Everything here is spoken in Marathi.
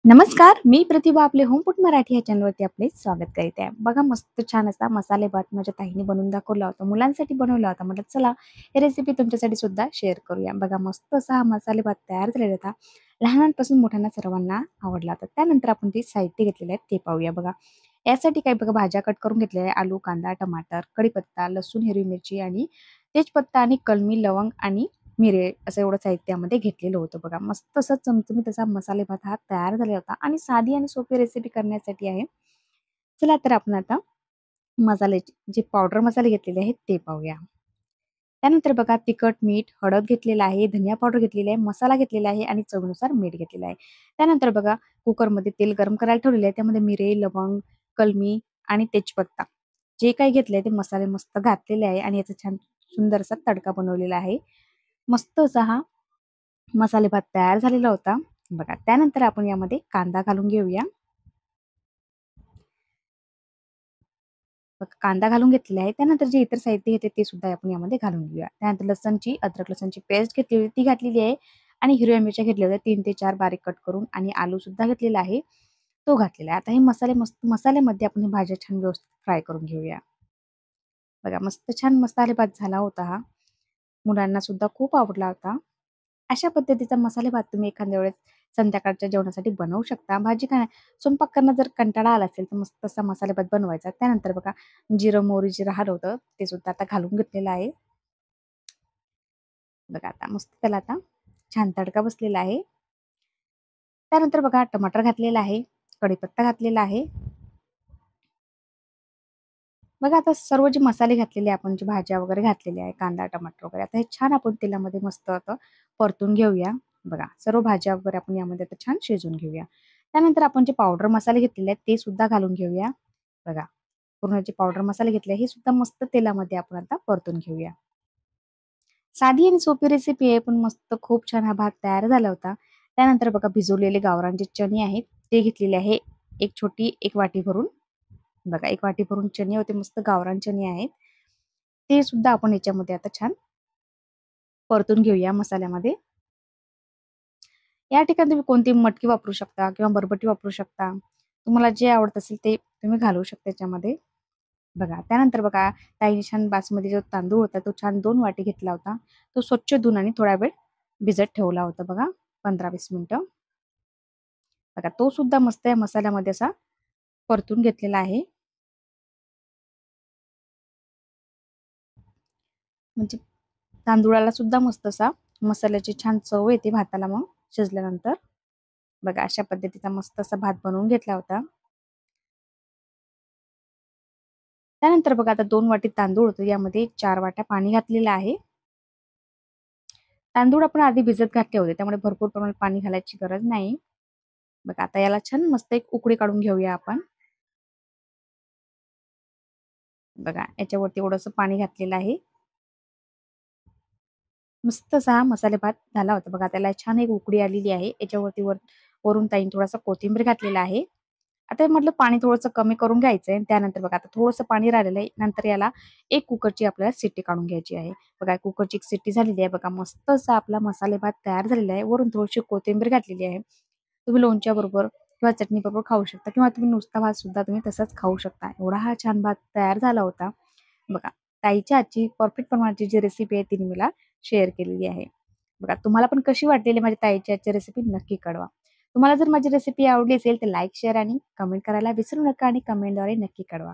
नमस्कार, मी प्रतिभा आपले होमफूड मराठी या चॅनलवरती आपले स्वागत करते आहे. बघा मस्त छान असा मसाले भात माझ्या ताईने बनवून दाखवला होता. मुलांसाठी बनवला होता. म्हटलं चला ही रेसिपी तुमच्यासाठी सुद्धा शेअर करूया. बघा मस्त असा हा मसाले भात तयार झालेला होता. लहानांपासून मोठ्यांना सर्वांना आवडला होता. त्यानंतर आपण जे साहित्य घेतलेले आहेत ते पाहूया बघा. यासाठी काही बघा भाज्या कट करून घेतलेल्या आहे. आलू, कांदा, टमाटर, कढीपत्ता, लसूण, हिरवी मिरची आणि तेजपत्ता आणि कलमी, लवंग आणि मिरे असं एवढं साहित्यामध्ये घेतलेलं होतं बघा. मस्त असा चमचमीत असा मसाले भात हा तयार झालेला होता आणि साधी आणि सोपी रेसिपी करण्यासाठी आहे. चला तर आपण आता मसाल्याचे जे पावडर मसाले घेतलेले आहेत ते पाहूया. त्यानंतर बघा तिखट, मीठ, हळद घेतलेलं आहे, धनिया पावडर घेतलेली आहे, मसाला घेतलेला आहे आणि चवीनुसार मीठ घेतलेलं आहे. त्यानंतर बघा कुकरमध्ये तेल गरम करायला ठेवलेले आहे. त्यामध्ये मिरे, लवंग, कलमी आणि तेजपत्ता जे काही घेतलंय ते मसाले मस्त घातलेले आहे आणि याचा छान सुंदर असा तडका बनवलेला आहे. मस्त असा हा मसाले भात तयार झालेला होता. बघा त्यानंतर आपण यामध्ये कांदा घालून घेऊया. बघा कांदा घालून घेतलेला आहे. त्यानंतर जे इतर साहित्य घेतले ते सुद्धा आपण यामध्ये घालून घेऊया. त्यानंतर अद्रक लसणची पेस्ट घेतलेली ती घातलेली आहे आणि हिरव्या मिरच्या घेतल्या होत्या 3 ते 4 बारीक कट करून आणि आलू सुद्धा घेतलेला आहे. तो घातलेला आहे. आता हे मसाल्यामध्ये आपण हे भाज्या छान व्यवस्थित फ्राय करून घेऊया. बघा मस्त छान मसाले भात झाला होता हा. मुलांना सुद्धा खूप आवडला होता. अशा पद्धतीचा मसाले भात तुम्ही एखाद्या वेळेस संध्याकाळच्या जेवणासाठी बनवू शकता. स्वयंपाक करणं जर कंटाळा आला असेल तर मस्त असा मसाले भात बनवायचा. त्यानंतर बघा जिरं, मोहरी जे राहिलं होतं ते सुद्धा आता घालून घेतलेलं आहे. बघा आता मस्त त्याला आता छान तडका बसलेला आहे. त्यानंतर बघा टमाटर घातलेला आहे, कढीपत्ता घातलेला आहे. बघा आता सर्व जे मसाले घातलेले आपण जे भाज्या वगैरे घातलेल्या आहे, कांदा, टमाटर वगैरे आता हे छान आपण तेलामध्ये मस्त आता परतून घेऊया. बघा सर्व भाज्या वगैरे आपण यामध्ये आता छान शिजवून घेऊया. त्यानंतर आपण जे पावडर मसाले घेतलेले आहेत ते सुद्धा घालून घेऊया. बघा पूर्ण जे पावडर मसाले घेतले हे सुद्धा मस्त तेलामध्ये आपण आता परतून घेऊया. साधी आणि सोपी रेसिपी आहे पण मस्त खूप छान हा भात तयार झाला होता. त्यानंतर बघा भिजवलेले गावरान जे चणे आहेत ते घेतलेले आहे. एक वाटी भरून बघा एक वाटी भरून चणे होते मस्त गावरान चणे आहेत. ते सुद्धा आपण याच्यामध्ये आता छान परतून घेऊया मसाल्यामध्ये. या ठिकाणी तुम्ही कोणती मटकी वापरू शकता किंवा बरबटी वापरू शकता. तुम्हाला जे आवडत असेल ते तुम्ही घालू शकता याच्यामध्ये. बघा त्यानंतर बघा ताईने छान बासमती जो तांदूळ होता तो छान 2 वाटी घेतला होता. तो स्वच्छ धुवून आणि थोडा वेळ भिजत ठेवला होता बघा 15-20 मिनिटं. बघा तो सुद्धा मस्त या मसाल्यामध्ये असा परतून घेतलेला आहे. म्हणजे तांदूळाला सुद्धा मस्त असा मसाल्याची छान चव येते भाताला मग शिजल्यानंतर. बघा अशा पद्धतीचा मस्त असा भात बनवून घेतला होता. त्यानंतर बघा आता 2 वाटी तांदूळ होतो यामध्ये 4 वाट्या पाणी घातलेलं आहे. तांदूळ आपण आधी भिजत घातले होते त्यामुळे भरपूर प्रमाणात पाणी घालायची गरज नाही. बघा आता याला छान मस्त एक उकळी काढून घेऊया आपण. बघा याच्यावरती थोडंसं पाणी घातलेलं आहे. मस्त असा हा मसाले भात झाला होता बघा त्याला छान एक उकळी आलेली आहे. याच्यावरती वरून ताईने थोडासा कोथिंबीर घातलेला आहे. आता म्हटलं पाणी थोडंसं कमी करून घ्यायचंय. त्यानंतर बघा आता थोडंसं पाणी राहिलेलं आहे. नंतर याला एक कुकरची आपल्याला शिट्टी काढून घ्यायची आहे. बघा कुकरची एक शिट्टी झालेली आहे. बघा मस्त असा आपला मसाले भात तयार झालेला आहे. वरून थोडीशी कोथिंबीर घातलेली आहे. तुम्ही लोणच्या बरोबर किंवा चटणी बरोबर खाऊ शकता किंवा तुम्ही नुसता भात सुद्धा तुम्ही तसाच खाऊ शकता. एवढा हा छान भात तयार झाला होता. बघा ताईच्या आजची परफेक्ट प्रमाणाची जी रेसिपी आहे तिने मला शेअर केलेली आहे. बघा तुम्हाला पण कशी वाटलेली माझ्या ताईची आजची रेसिपी नक्की कळवा. तुम्हाला जर माझी रेसिपी आवडली असेल तर लाईक, शेअर आणि कमेंट करायला विसरू नका आणि कमेंटद्वारे नक्की कळवा.